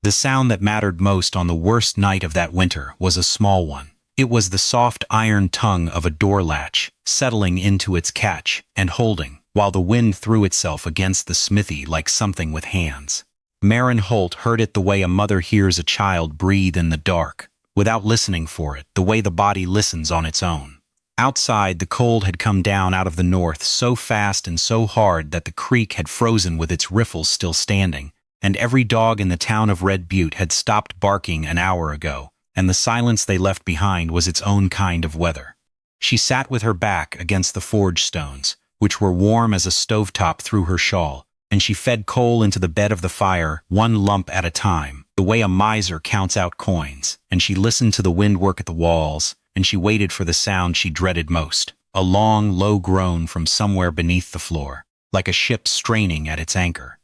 The sound that mattered most on the worst night of that winter was a small one. It was the soft iron tongue of a door latch, settling into its catch and holding, while the wind threw itself against the smithy like something with hands. Maren Holt heard it the way a mother hears a child breathe in the dark, without listening for it, the way the body listens on its own. Outside, the cold had come down out of the north so fast and so hard that the creek had frozen with its riffles still standing, and every dog in the town of Red Butte had stopped barking an hour ago, and the silence they left behind was its own kind of weather. She sat with her back against the forge stones, which were warm as a stovetop through her shawl, and she fed coal into the bed of the fire, one lump at a time, the way a miser counts out coins, and she listened to the wind work at the walls, and she waited for the sound she dreaded most, a long, low groan from somewhere beneath the floor, like a ship straining at its anchor.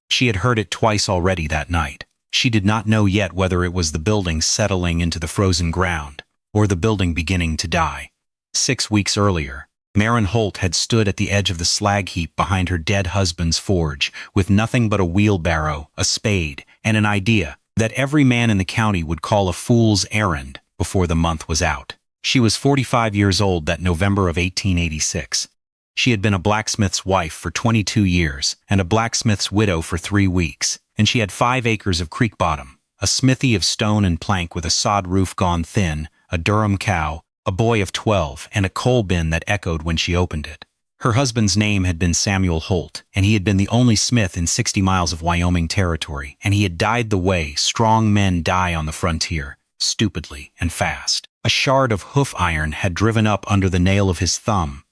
She had heard it twice already that night. She did not know yet whether it was the building settling into the frozen ground, or the building beginning to die. 6 weeks earlier, Maren Holt had stood at the edge of the slag heap behind her dead husband's forge, with nothing but a wheelbarrow, a spade, and an idea that every man in the county would call a fool's errand before the month was out. She was 45 years old that November of 1886. She had been a blacksmith's wife for 22 years and a blacksmith's widow for 3 weeks, and she had 5 acres of creek bottom, a smithy of stone and plank with a sod roof gone thin, a Durham cow, a boy of 12, and a coal bin that echoed when she opened it. Her husband's name had been Samuel Holt, and he had been the only smith in 60 miles of Wyoming Territory, and he had died the way strong men die on the frontier, stupidly and fast. A shard of hoof iron had driven up under the nail of his thumb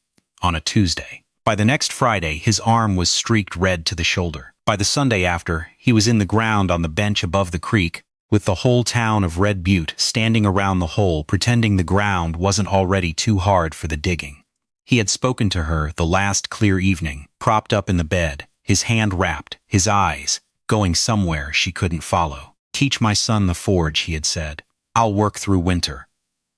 on a Tuesday. By the next Friday, his arm was streaked red to the shoulder. By the Sunday after, he was in the ground on the bench above the creek, with the whole town of Red Butte standing around the hole pretending the ground wasn't already too hard for the digging. He had spoken to her the last clear evening, propped up in the bed, his hand wrapped, his eyes going somewhere she couldn't follow. "Teach my son the forge," he had said. "I'll work through winter."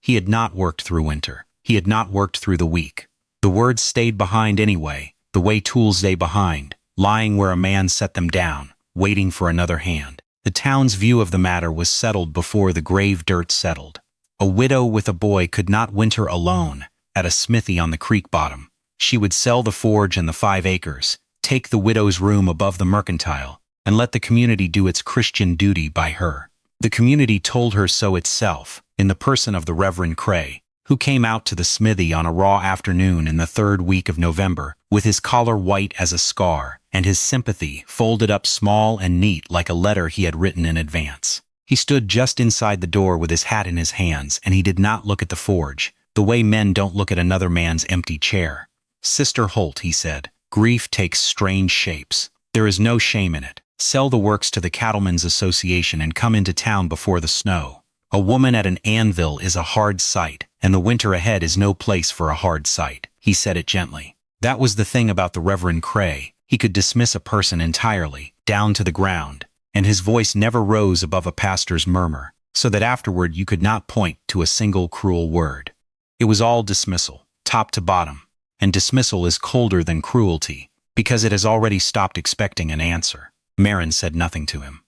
He had not worked through winter. He had not worked through the week. The words stayed behind anyway, the way tools stay behind, lying where a man set them down, waiting for another hand. The town's view of the matter was settled before the grave dirt settled. A widow with a boy could not winter alone at a smithy on the creek bottom. She would sell the forge and the 5 acres, take the widow's room above the mercantile, and let the community do its Christian duty by her. The community told her so itself, in the person of the Reverend Cray, who came out to the smithy on a raw afternoon in the 3rd week of November, with his collar white as a scar, and his sympathy folded up small and neat like a letter he had written in advance. He stood just inside the door with his hat in his hands, and he did not look at the forge, the way men don't look at another man's empty chair. "Sister Holt," he said, "grief takes strange shapes. There is no shame in it. Sell the works to the Cattlemen's Association and come into town before the snow. A woman at an anvil is a hard sight, and the winter ahead is no place for a hard sight." He said it gently. That was the thing about the Reverend Cray. He could dismiss a person entirely, down to the ground, and his voice never rose above a pastor's murmur, so that afterward you could not point to a single cruel word. It was all dismissal, top to bottom, and dismissal is colder than cruelty, because it has already stopped expecting an answer. Maren said nothing to him.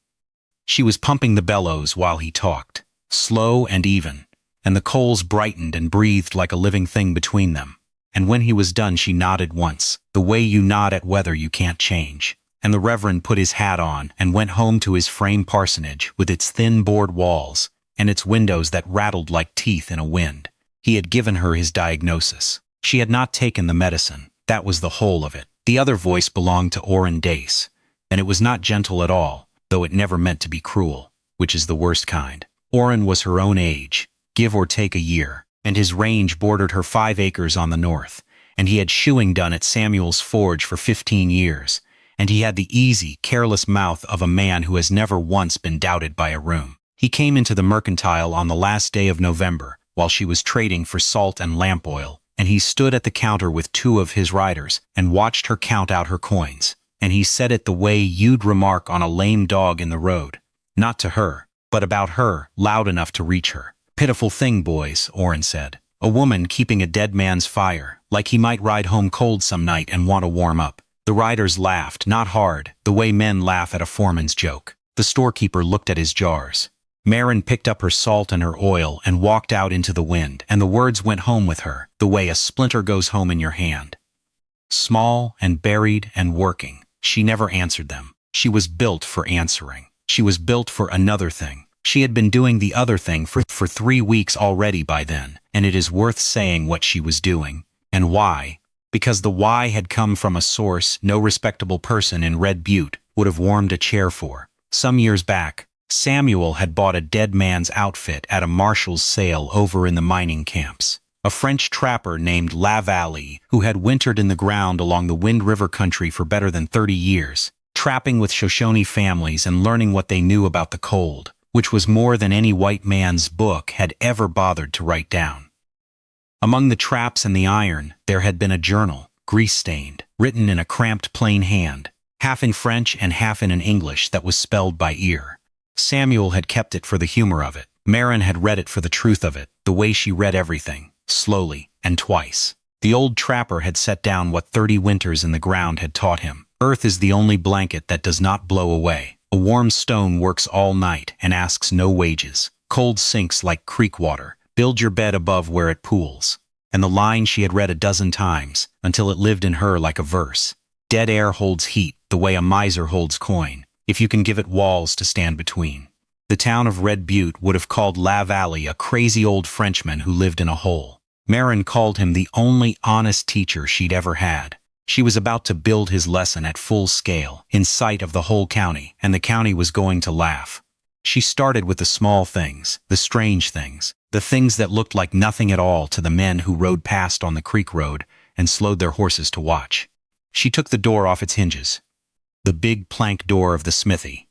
She was pumping the bellows while he talked, slow and even, and the coals brightened and breathed like a living thing between them. And when he was done she nodded once, the way you nod at weather you can't change. And the Reverend put his hat on and went home to his frame parsonage with its thin board walls and its windows that rattled like teeth in a wind. He had given her his diagnosis. She had not taken the medicine. That was the whole of it. The other voice belonged to Orrin Dace, and it was not gentle at all, though it never meant to be cruel, which is the worst kind. Orrin was her own age, give or take a year, and his range bordered her 5 acres on the north, and he had shoeing done at Samuel's forge for 15 years, and he had the easy, careless mouth of a man who has never once been doubted by a room. He came into the mercantile on the last day of November, while she was trading for salt and lamp oil, and he stood at the counter with 2 of his riders and watched her count out her coins, and he said it the way you'd remark on a lame dog in the road, not to her, but about her, loud enough to reach her. "Pitiful thing, boys," Orrin said. "A woman keeping a dead man's fire, like he might ride home cold some night and want to warm up." The riders laughed, not hard, the way men laugh at a foreman's joke. The storekeeper looked at his jars. Maren picked up her salt and her oil and walked out into the wind, and the words went home with her, the way a splinter goes home in your hand. Small and buried and working, she never answered them. She was built for answering. She was built for another thing. She had been doing the other thing for 3 weeks already by then, and it is worth saying what she was doing. And why? Because the why had come from a source no respectable person in Red Butte would have warmed a chair for. Some years back, Samuel had bought a dead man's outfit at a marshal's sale over in the mining camps. A French trapper named Lavallee, who had wintered in the ground along the Wind River country for better than 30 years, trapping with Shoshone families and learning what they knew about the cold, which was more than any white man's book had ever bothered to write down. Among the traps and the iron, there had been a journal, grease-stained, written in a cramped plain hand, half in French and half in English that was spelled by ear. Samuel had kept it for the humor of it. Maren had read it for the truth of it, the way she read everything, slowly, and twice. The old trapper had set down what 30 winters in the ground had taught him. Earth is the only blanket that does not blow away. A warm stone works all night and asks no wages. Cold sinks like creek water. Build your bed above where it pools. And the line she had read a dozen times, until it lived in her like a verse. Dead air holds heat, the way a miser holds coin, if you can give it walls to stand between. The town of Red Butte would have called Lavallee a crazy old Frenchman who lived in a hole. Maren called him the only honest teacher she'd ever had. She was about to build his lesson at full scale, in sight of the whole county, and the county was going to laugh. She started with the small things, the strange things, the things that looked like nothing at all to the men who rode past on the creek road and slowed their horses to watch. She took the door off its hinges. The big plank door of the smithy.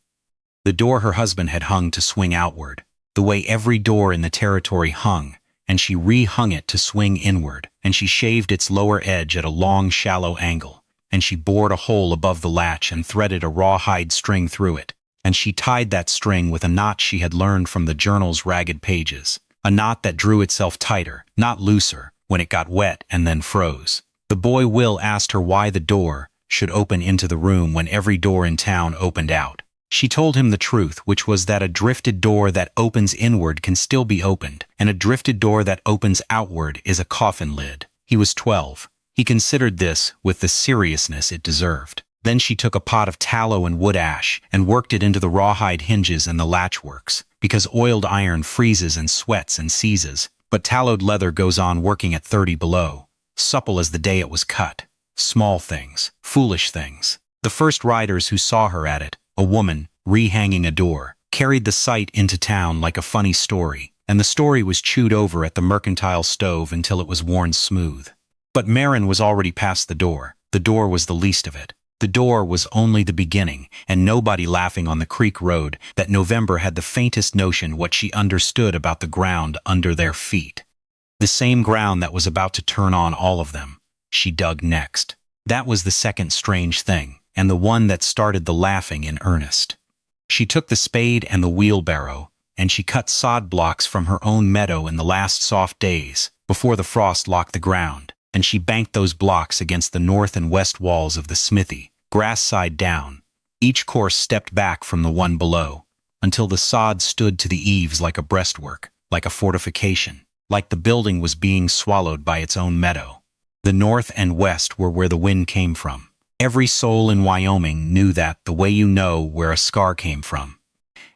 The door her husband had hung to swing outward, the way every door in the territory hung, and she re-hung it to swing inward, and she shaved its lower edge at a long, shallow angle, and she bored a hole above the latch and threaded a rawhide string through it, and she tied that string with a knot she had learned from the journal's ragged pages, a knot that drew itself tighter, not looser, when it got wet and then froze. The boy Will asked her why the door should open into the room when every door in town opened out. She told him the truth, which was that a drifted door that opens inward can still be opened, and a drifted door that opens outward is a coffin lid. He was 12. He considered this with the seriousness it deserved. Then she took a pot of tallow and wood ash and worked it into the rawhide hinges and the latchworks, because oiled iron freezes and sweats and seizes, but tallowed leather goes on working at 30 below, supple as the day it was cut. Small things, foolish things. The first riders who saw her at it, a woman, rehanging a door, carried the sight into town like a funny story, and the story was chewed over at the mercantile stove until it was worn smooth. But Maren was already past the door. The door was the least of it. The door was only the beginning, and nobody laughing on the creek road that November had the faintest notion what she understood about the ground under their feet. The same ground that was about to turn on all of them. She dug next. That was the second strange thing, and the one that started the laughing in earnest. She took the spade and the wheelbarrow, and she cut sod blocks from her own meadow in the last soft days, before the frost locked the ground, and she banked those blocks against the north and west walls of the smithy, grass side down. Each course stepped back from the one below, until the sod stood to the eaves like a breastwork, like a fortification, like the building was being swallowed by its own meadow. The north and west were where the wind came from. Every soul in Wyoming knew that the way you know where a scar came from.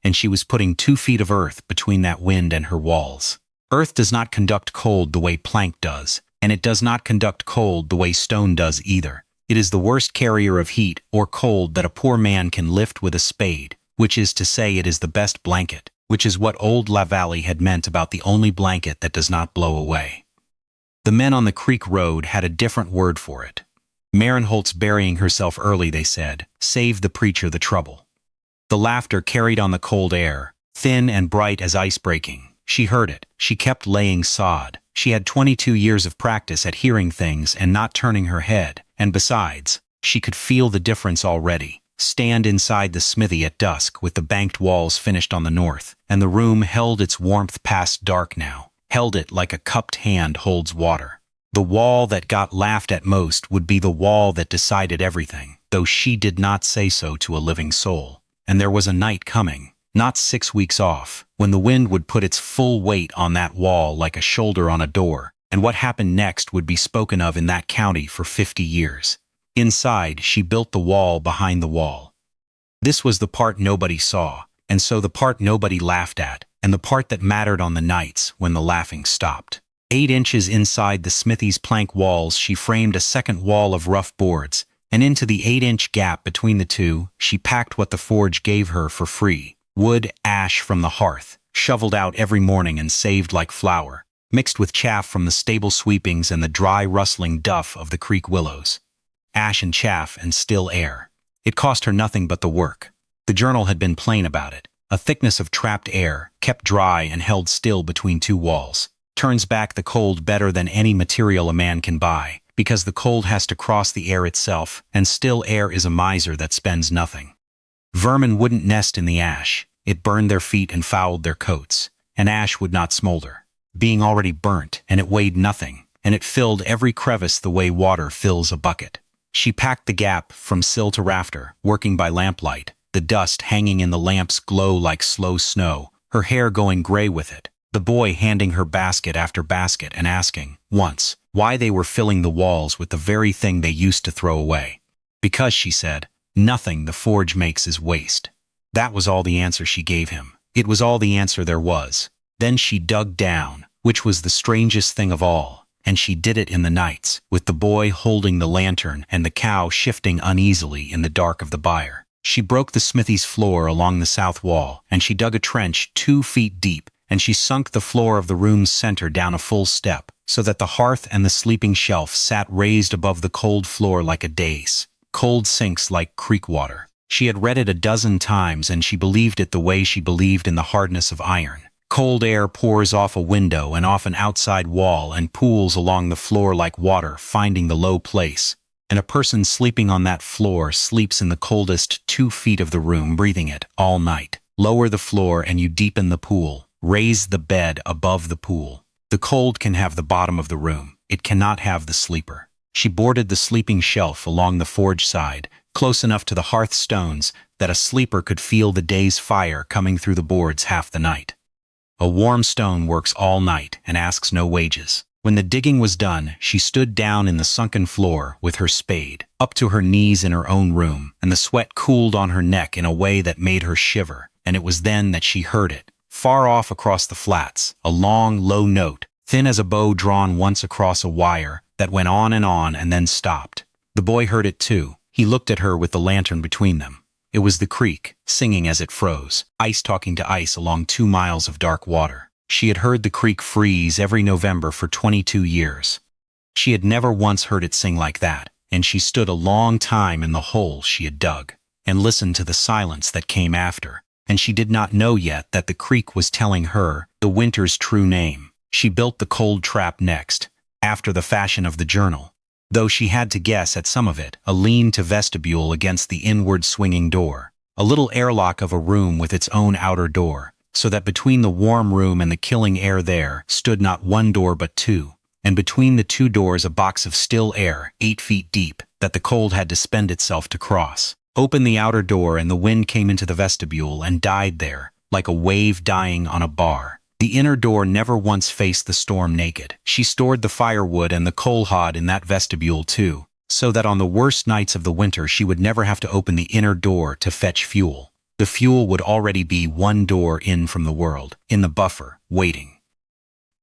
And she was putting 2 feet of earth between that wind and her walls. Earth does not conduct cold the way plank does, and it does not conduct cold the way stone does either. It is the worst carrier of heat or cold that a poor man can lift with a spade, which is to say it is the best blanket, which is what old Lavallee had meant about the only blanket that does not blow away. The men on the creek road had a different word for it. Maren Holt's burying herself early, they said, saved the preacher the trouble. The laughter carried on the cold air, thin and bright as ice breaking. She heard it. She kept laying sod. She had 22 years of practice at hearing things and not turning her head, and besides, she could feel the difference already. Stand inside the smithy at dusk with the banked walls finished on the north, and the room held its warmth past dark now, held it like a cupped hand holds water. The wall that got laughed at most would be the wall that decided everything, though she did not say so to a living soul. and there was a night coming, not 6 weeks off, when the wind would put its full weight on that wall like a shoulder on a door, and what happened next would be spoken of in that county for 50 years. Inside, she built the wall behind the wall. This was the part nobody saw, and so the part nobody laughed at, and the part that mattered on the nights when the laughing stopped. 8 inches inside the smithy's plank walls, she framed a second wall of rough boards, and into the 8-inch gap between the two, she packed what the forge gave her for free: wood, ash from the hearth, shoveled out every morning and saved like flour, mixed with chaff from the stable sweepings and the dry rustling duff of the creek willows. Ash and chaff and still air. It cost her nothing but the work. The journal had been plain about it. A thickness of trapped air, kept dry and held still between 2 walls, turns back the cold better than any material a man can buy, because the cold has to cross the air itself, and still air is a miser that spends nothing. Vermin wouldn't nest in the ash. It burned their feet and fouled their coats, and ash would not smolder, being already burnt, and it weighed nothing, and it filled every crevice the way water fills a bucket. She packed the gap from sill to rafter, working by lamplight, the dust hanging in the lamp's glow like slow snow, her hair going gray with it, the boy handing her basket after basket and asking, once, why they were filling the walls with the very thing they used to throw away. Because, she said, nothing the forge makes is waste. That was all the answer she gave him. It was all the answer there was. Then she dug down, which was the strangest thing of all, and she did it in the nights, with the boy holding the lantern and the cow shifting uneasily in the dark of the byre. She broke the smithy's floor along the south wall, and she dug a trench 2 feet deep, and she sunk the floor of the room's center down a full step, so that the hearth and the sleeping shelf sat raised above the cold floor like a dais. Cold sinks like creek water. She had read it a dozen times, and she believed it the way she believed in the hardness of iron. Cold air pours off a window and off an outside wall and pools along the floor like water, finding the low place. And a person sleeping on that floor sleeps in the coldest 2 feet of the room, breathing it all night. Lower the floor and you deepen the pool. Raise the bed above the pool. The cold can have the bottom of the room. It cannot have the sleeper. She boarded the sleeping shelf along the forge side, close enough to the hearth stones that a sleeper could feel the day's fire coming through the boards half the night. A warm stone works all night and asks no wages. When the digging was done, she stood down in the sunken floor with her spade, up to her knees in her own room, and the sweat cooled on her neck in a way that made her shiver, and it was then that she heard it, far off across the flats, a long, low note, thin as a bow drawn once across a wire, that went on and then stopped. The boy heard it too. He looked at her with the lantern between them. It was the creek, singing as it froze, ice talking to ice along 2 miles of dark water. She had heard the creek freeze every November for 22 years. She had never once heard it sing like that, and she stood a long time in the hole she had dug, and listened to the silence that came after, and she did not know yet that the creek was telling her the winter's true name. She built the cold trap next, after the fashion of the journal, though she had to guess at some of it, a lean-to vestibule against the inward swinging door, a little airlock of a room with its own outer door, so that between the warm room and the killing air there stood not 1 door but 2, and between the 2 doors a box of still air 8 feet deep that the cold had to spend itself to cross. Open the outer door and the wind came into the vestibule and died there, like a wave dying on a bar. The inner door never once faced the storm naked. She stored the firewood and the coal hod in that vestibule too, so that on the worst nights of the winter she would never have to open the inner door to fetch fuel. The fuel would already be 1 door in from the world, in the buffer, waiting.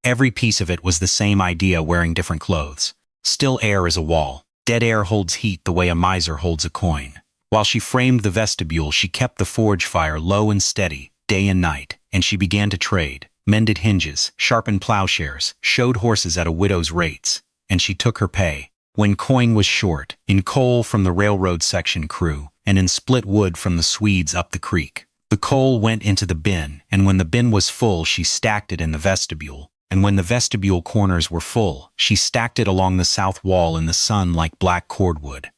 Every piece of it was the same idea, wearing different clothes. Still air is a wall. Dead air holds heat the way a miser holds a coin. While she framed the vestibule, she kept the forge fire low and steady, day and night, and she began to trade, mended hinges, sharpened plowshares, showed horses at a widow's rates, and she took her pay. When coin was short, in coal from the railroad section crew, and in split wood from the Swedes up the creek. The coal went into the bin, and when the bin was full she stacked it in the vestibule, and when the vestibule corners were full, she stacked it along the south wall in the sun like black cordwood.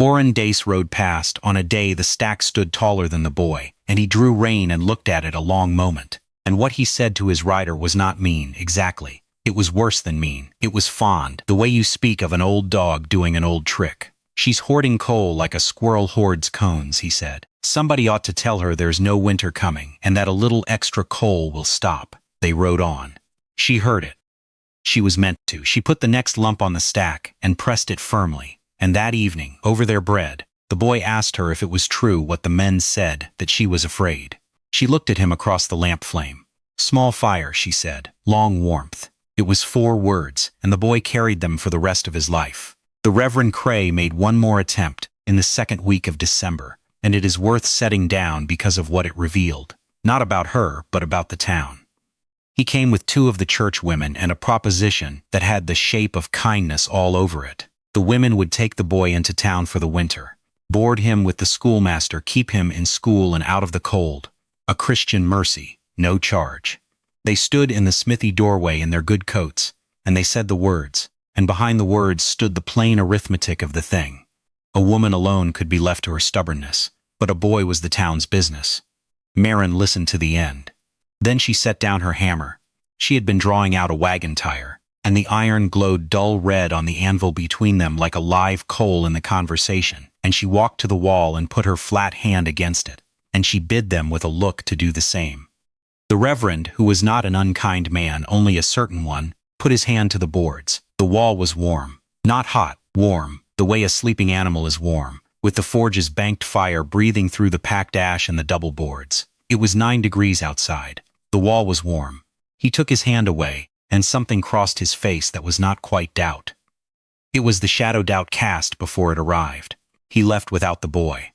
Orrin Dace rode past. On a day the stack stood taller than the boy, and he drew rein and looked at it a long moment. And what he said to his rider was not mean, exactly. It was worse than mean. It was fond, the way you speak of an old dog doing an old trick. She's hoarding coal like a squirrel hoards cones, he said. Somebody ought to tell her there's no winter coming and that a little extra coal will stop. They rode on. She heard it. She was meant to. She put the next lump on the stack and pressed it firmly. And that evening, over their bread, the boy asked her if it was true what the men said, that she was afraid. She looked at him across the lamp flame. Small fire, she said, long warmth. It was 4 words, and the boy carried them for the rest of his life. The Reverend Cray made one more attempt in the second week of December, and it is worth setting down because of what it revealed. Not about her, but about the town. He came with 2 of the church women and a proposition that had the shape of kindness all over it. The women would take the boy into town for the winter, board him with the schoolmaster, keep him in school and out of the cold. A Christian mercy, no charge. They stood in the smithy doorway in their good coats, and they said the words, and behind the words stood the plain arithmetic of the thing. A woman alone could be left to her stubbornness, but a boy was the town's business. Maren listened to the end. Then she set down her hammer. She had been drawing out a wagon tire, and the iron glowed dull red on the anvil between them like a live coal in the conversation, and she walked to the wall and put her flat hand against it, and she bid them with a look to do the same. The Reverend, who was not an unkind man, only a certain one, put his hand to the boards. The wall was warm. Not hot, warm, the way a sleeping animal is warm, with the forge's banked fire breathing through the packed ash and the double boards. It was 9 degrees outside. The wall was warm. He took his hand away, and something crossed his face that was not quite doubt. It was the shadow Doubt cast before it arrived. He left without the boy.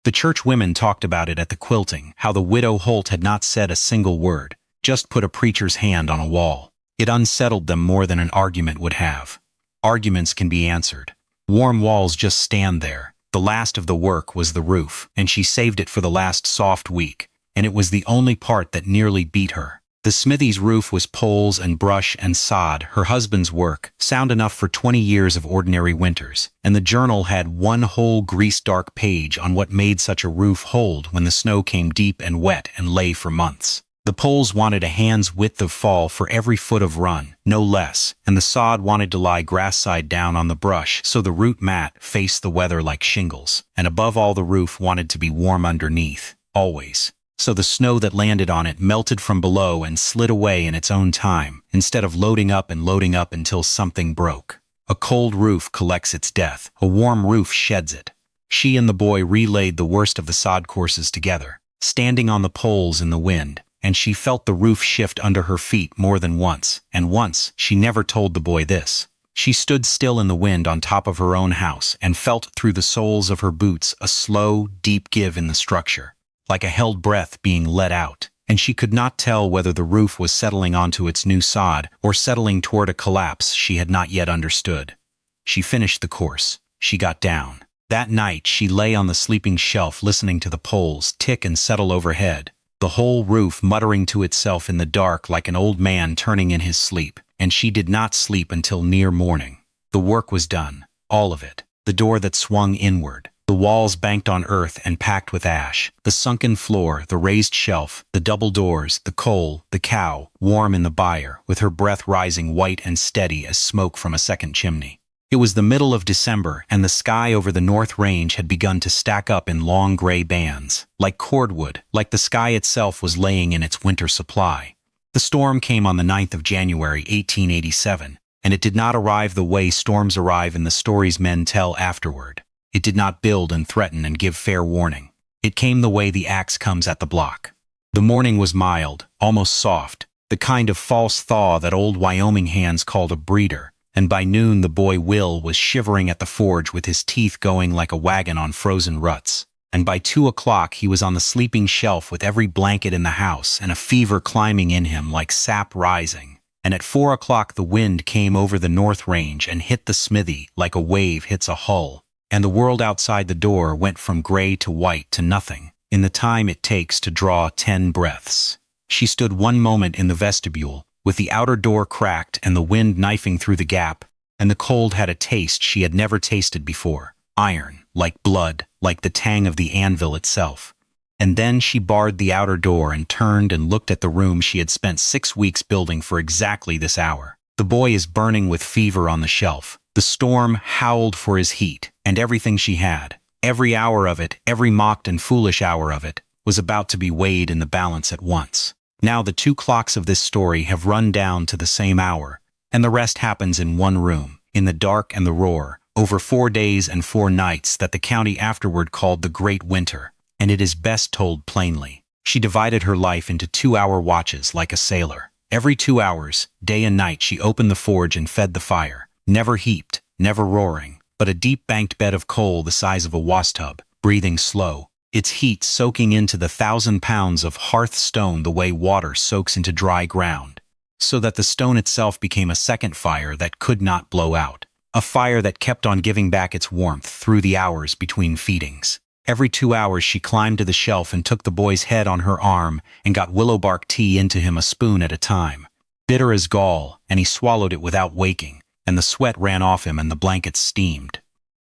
The church women talked about it at the quilting, how the widow Holt had not said a single word, just put a preacher's hand on a wall. It unsettled them more than an argument would have. Arguments can be answered. Warm walls just stand there. The last of the work was the roof, and she saved it for the last soft week, and it was the only part that nearly beat her. The smithy's roof was poles and brush and sod, her husband's work, sound enough for 20 years of ordinary winters, and the journal had one whole grease-dark page on what made such a roof hold when the snow came deep and wet and lay for months. The poles wanted a hand's width of fall for every foot of run, no less, and the sod wanted to lie grass-side down on the brush so the root mat faced the weather like shingles, and above all the roof wanted to be warm underneath, always. So the snow that landed on it melted from below and slid away in its own time, instead of loading up until something broke. A cold roof collects its death, a warm roof sheds it. She and the boy relaid the worst of the sod courses together, standing on the poles in the wind, and she felt the roof shift under her feet more than once, and once she never told the boy this. She stood still in the wind on top of her own house and felt through the soles of her boots a slow, deep give in the structure, like a held breath being let out, and she could not tell whether the roof was settling onto its new sod or settling toward a collapse she had not yet understood. She finished the course. She got down. That night she lay on the sleeping shelf listening to the poles tick and settle overhead, the whole roof muttering to itself in the dark like an old man turning in his sleep, and she did not sleep until near morning. The work was done, all of it. The door that swung inward, the walls banked on earth and packed with ash, the sunken floor, the raised shelf, the double doors, the coal, the cow, warm in the byre, with her breath rising white and steady as smoke from a second chimney. It was the middle of December, and the sky over the North Range had begun to stack up in long gray bands, like cordwood, like the sky itself was laying in its winter supply. The storm came on the 9th of January, 1887, and it did not arrive the way storms arrive in the stories men tell afterward. It did not build and threaten and give fair warning. It came the way the axe comes at the block. The morning was mild, almost soft, the kind of false thaw that old Wyoming hands called a breeder, and by noon the boy Will was shivering at the forge with his teeth going like a wagon on frozen ruts, and by 2 o'clock he was on the sleeping shelf with every blanket in the house and a fever climbing in him like sap rising, and at 4 o'clock the wind came over the North Range and hit the smithy like a wave hits a hull, and the world outside the door went from gray to white to nothing, in the time it takes to draw 10 breaths. She stood one moment in the vestibule, with the outer door cracked and the wind knifing through the gap, and the cold had a taste she had never tasted before, iron, like blood, like the tang of the anvil itself. And then she barred the outer door and turned and looked at the room she had spent 6 weeks building for exactly this hour. The boy is burning with fever on the shelf. The storm howled for his heat, and everything she had, Every hour of it, every mocked and foolish hour of it, was about to be weighed in the balance at once. Now the two clocks of this story have run down to the same hour, and the rest happens in one room, in the dark and the roar, over 4 days and 4 nights that the county afterward called the Great Winter, and it is best told plainly. She divided her life into 2-hour watches like a sailor. Every 2 hours, day and night, she opened the forge and fed the fire, never heaped, never roaring, but a deep banked bed of coal the size of a washtub, breathing slow, its heat soaking into the 1,000 pounds of hearth stone the way water soaks into dry ground, so that the stone itself became a second fire that could not blow out, a fire that kept on giving back its warmth through the hours between feedings. Every 2 hours she climbed to the shelf and took the boy's head on her arm and got willow bark tea into him a spoon at a time, bitter as gall, and he swallowed it without waking, and the sweat ran off him and the blankets steamed.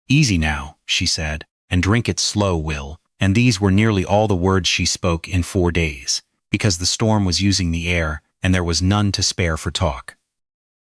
"Easy now," she said, "and drink it slow, Will," and these were nearly all the words she spoke in 4 days, because the storm was using the air and there was none to spare for talk.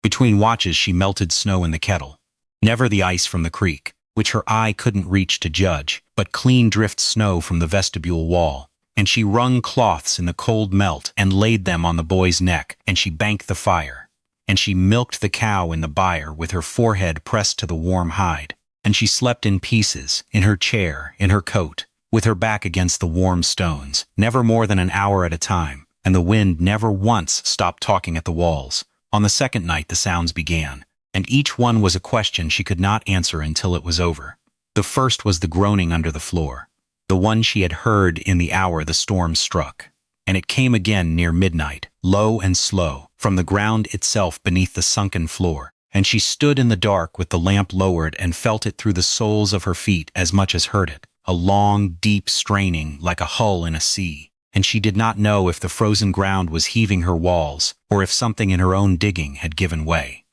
Between watches she melted snow in the kettle, never the ice from the creek, which her eye couldn't reach to judge, but clean drift snow from the vestibule wall, and she wrung cloths in the cold melt and laid them on the boy's neck, and she banked the fire, and she milked the cow in the byre with her forehead pressed to the warm hide, and she slept in pieces, in her chair, in her coat, with her back against the warm stones, never more than an hour at a time, and the wind never once stopped talking at the walls. On the second night the sounds began, and each one was a question she could not answer until it was over. The first was the groaning under the floor, the one she had heard in the hour the storm struck, and it came again near midnight, low and slow, from the ground itself beneath the sunken floor, and she stood in the dark with the lamp lowered and felt it through the soles of her feet as much as heard it, a long, deep straining like a hull in a sea, and she did not know if the frozen ground was heaving her walls or if something in her own digging had given way.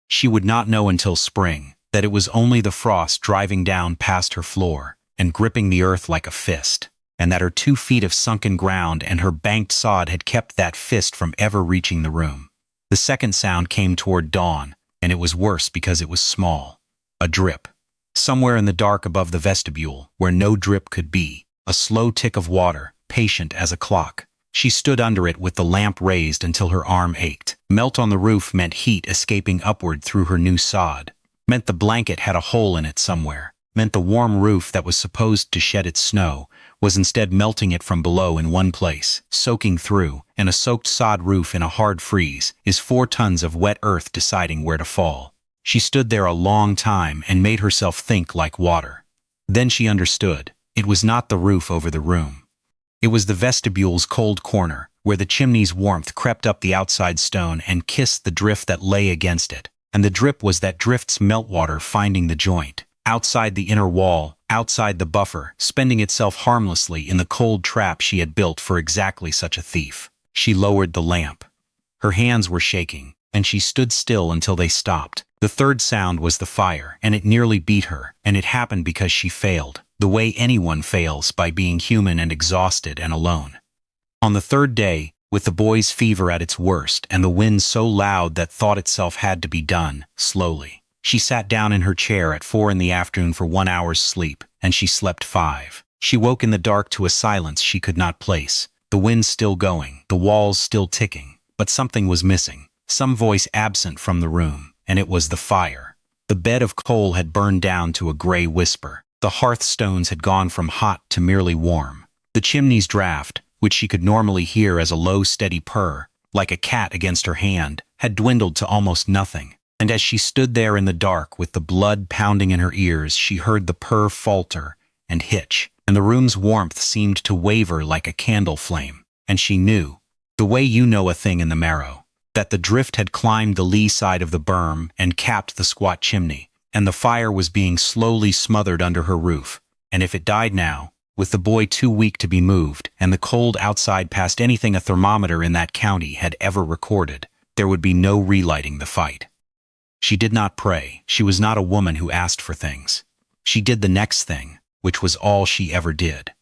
She would not know until spring that it was only the frost driving down past her floor and gripping the earth like a fist, and that her 2 feet of sunken ground and her banked sod had kept that fist from ever reaching the room. The second sound came toward dawn, and it was worse because it was small. A drip. Somewhere in the dark above the vestibule, where no drip could be, a slow tick of water, patient as a clock. She stood under it with the lamp raised until her arm ached. Melt on the roof meant heat escaping upward through her new sod, meant the blanket had a hole in it somewhere, meant the warm roof that was supposed to shed its snow was instead melting it from below in one place, soaking through, and a soaked sod roof in a hard freeze is 4 tons of wet earth deciding where to fall. She stood there a long time and made herself think like water. Then she understood. It was not the roof over the room. It was the vestibule's cold corner, where the chimney's warmth crept up the outside stone and kissed the drift that lay against it, and the drip was that drift's meltwater finding the joint, outside the inner wall, outside the buffer, spending itself harmlessly in the cold trap she had built for exactly such a thief. She lowered the lamp. Her hands were shaking, and she stood still until they stopped. The third sound was the fire, and it nearly beat her, and it happened because she failed, the way anyone fails, by being human and exhausted and alone. On the third day, with the boy's fever at its worst and the wind so loud that thought itself had to be done, slowly, she sat down in her chair at 4 in the afternoon for 1 hour's sleep, and she slept 5. She woke in the dark to a silence she could not place, the wind still going, the walls still ticking, but something was missing, some voice absent from the room, and it was the fire. The bed of coal had burned down to a gray whisper. The hearthstones had gone from hot to merely warm. The chimney's draft, which she could normally hear as a low, steady purr, like a cat against her hand, had dwindled to almost nothing, and as she stood there in the dark with the blood pounding in her ears, she heard the purr falter and hitch, and the room's warmth seemed to waver like a candle flame, and she knew, the way you know a thing in the marrow, that the drift had climbed the lee side of the berm and capped the squat chimney, and the fire was being slowly smothered under her roof, and if it died now, with the boy too weak to be moved, and the cold outside past anything a thermometer in that county had ever recorded, there would be no relighting the fight. She did not pray. She was not a woman who asked for things. She did the next thing, which was all she ever did.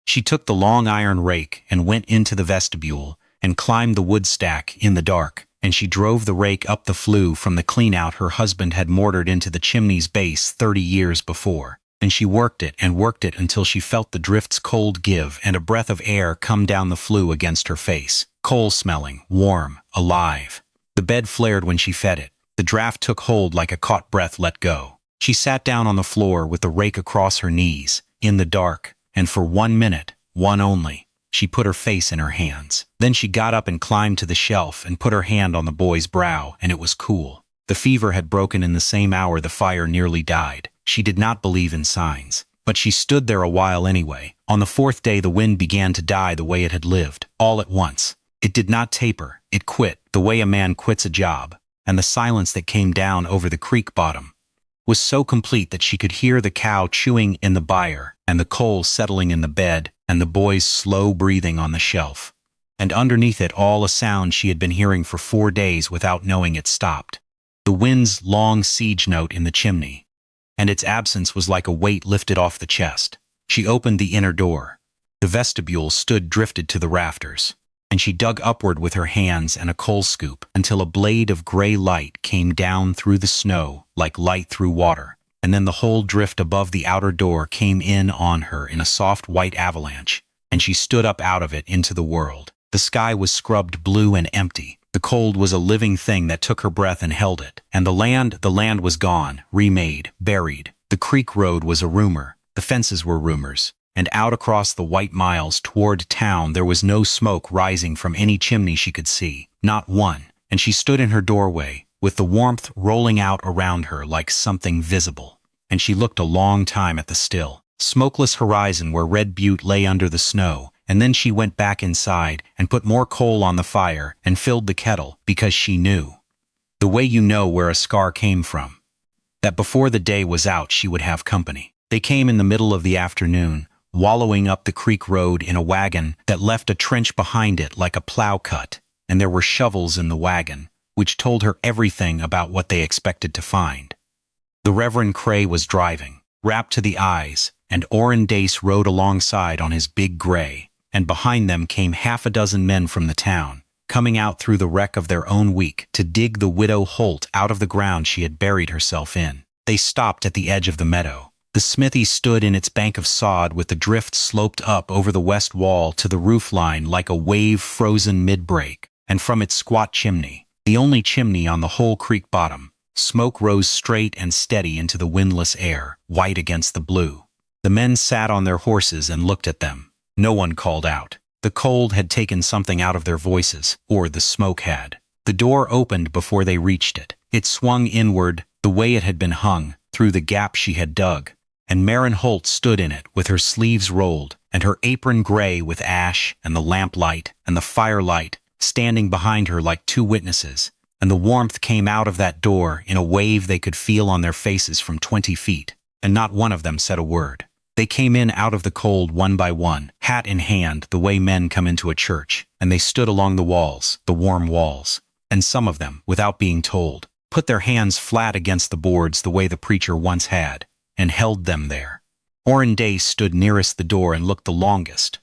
She took the long iron rake and went into the vestibule and climbed the wood stack in the dark, and she drove the rake up the flue from the clean-out her husband had mortared into the chimney's base 30 years before. and she worked it until she felt the drift's cold give and a breath of air come down the flue against her face. Coal smelling, warm, alive. The bed flared when she fed it. The draft took hold like a caught breath let go. She sat down on the floor with the rake across her knees, in the dark, and for 1 minute, one only, she put her face in her hands. Then she got up and climbed to the shelf and put her hand on the boy's brow, and it was cool. The fever had broken in the same hour the fire nearly died. She did not believe in signs, but she stood there a while anyway. On the 4th day the wind began to die the way it had lived, all at once. It did not taper, it quit, the way a man quits a job, and the silence that came down over the creek bottom was so complete that she could hear the cow chewing in the byre, and the coal settling in the bed, and the boy's slow breathing on the shelf. And underneath it all a sound she had been hearing for 4 days without knowing it stopped. The wind's long siege note in the chimney, and its absence was like a weight lifted off the chest. She opened the inner door. The vestibule stood drifted to the rafters, and she dug upward with her hands and a coal scoop until a blade of gray light came down through the snow like light through water, and then the whole drift above the outer door came in on her in a soft white avalanche, and she stood up out of it into the world. The sky was scrubbed blue and empty. The cold was a living thing that took her breath and held it, and the land was gone, remade, buried. The creek road was a rumor, the fences were rumors, and out across the white miles toward town there was no smoke rising from any chimney she could see, not one, and she stood in her doorway, with the warmth rolling out around her like something visible, and she looked a long time at the still, smokeless horizon where Red Butte lay under the snow, and then she went back inside and put more coal on the fire and filled the kettle, because she knew, the way you know where a scar came from, that before the day was out she would have company. They came in the middle of the afternoon, wallowing up the creek road in a wagon that left a trench behind it like a plow cut, and there were shovels in the wagon, which told her everything about what they expected to find. The Reverend Cray was driving, wrapped to the eyes, and Orrin Dace rode alongside on his big gray, and behind them came 6 men from the town, coming out through the wreck of their own week to dig the widow Holt out of the ground she had buried herself in. They stopped at the edge of the meadow. The smithy stood in its bank of sod with the drift sloped up over the west wall to the roof line like a wave frozen mid-break, and from its squat chimney, the only chimney on the whole creek bottom, smoke rose straight and steady into the windless air, white against the blue. The men sat on their horses and looked at them. No one called out. The cold had taken something out of their voices, or the smoke had. The door opened before they reached it. It swung inward, the way it had been hung, through the gap she had dug, and Maren Holt stood in it with her sleeves rolled and her apron gray with ash and the lamplight and the firelight standing behind her like 2 witnesses, and the warmth came out of that door in a wave they could feel on their faces from 20 feet, and not one of them said a word. They came in out of the cold one by one, hat in hand, the way men come into a church, and they stood along the walls, the warm walls, and some of them, without being told, put their hands flat against the boards the way the preacher once had, and held them there. Orrin Dace stood nearest the door and looked the longest,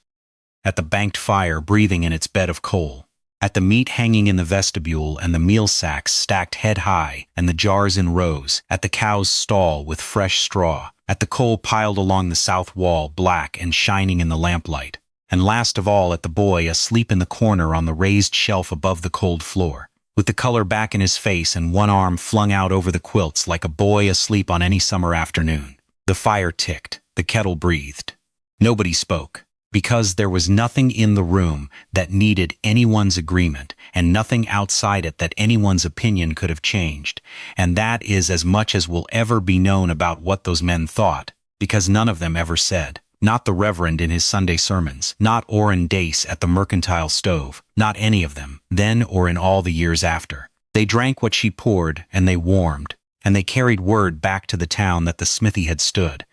at the banked fire breathing in its bed of coal, at the meat hanging in the vestibule and the meal sacks stacked head high and the jars in rows, at the cow's stall with fresh straw, at the coal piled along the south wall black and shining in the lamplight, and last of all at the boy asleep in the corner on the raised shelf above the cold floor, with the color back in his face and one arm flung out over the quilts like a boy asleep on any summer afternoon. The fire ticked, the kettle breathed. Nobody spoke, because there was nothing in the room that needed anyone's agreement, and nothing outside it that anyone's opinion could have changed, and that is as much as will ever be known about what those men thought, because none of them ever said. Not the Reverend in his Sunday sermons, not Orrin Dace at the mercantile stove, not any of them, then or in all the years after. They drank what she poured, and they warmed, and they carried word back to the town that the smithy had stood,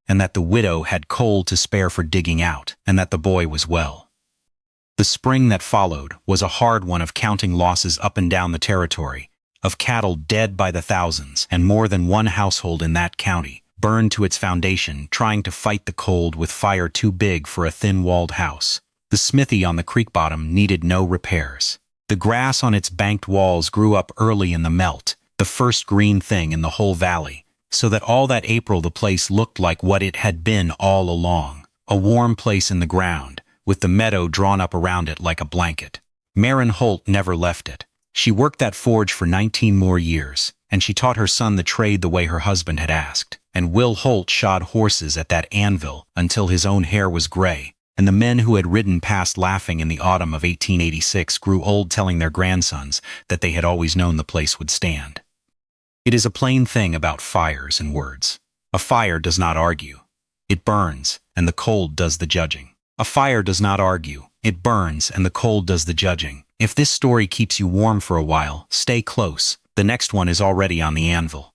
and that the widow had coal to spare for digging out, and that the boy was well. The spring that followed was a hard one of counting losses up and down the territory, of cattle dead by the thousands, and more than one household in that county burned to its foundation, trying to fight the cold with fire too big for a thin-walled house. The smithy on the creek bottom needed no repairs. The grass on its banked walls grew up early in the melt, the first green thing in the whole valley, so that all that April the place looked like what it had been all along, a warm place in the ground, with the meadow drawn up around it like a blanket. Maren Holt never left it. She worked that forge for 19 more years, and she taught her son the trade the way her husband had asked. And Will Holt shod horses at that anvil until his own hair was gray, and the men who had ridden past laughing in the autumn of 1886 grew old telling their grandsons that they had always known the place would stand. It is a plain thing about fires and words. A fire does not argue. It burns, and the cold does the judging. A fire does not argue. It burns, and the cold does the judging. If this story keeps you warm for a while, stay close. The next one is already on the anvil.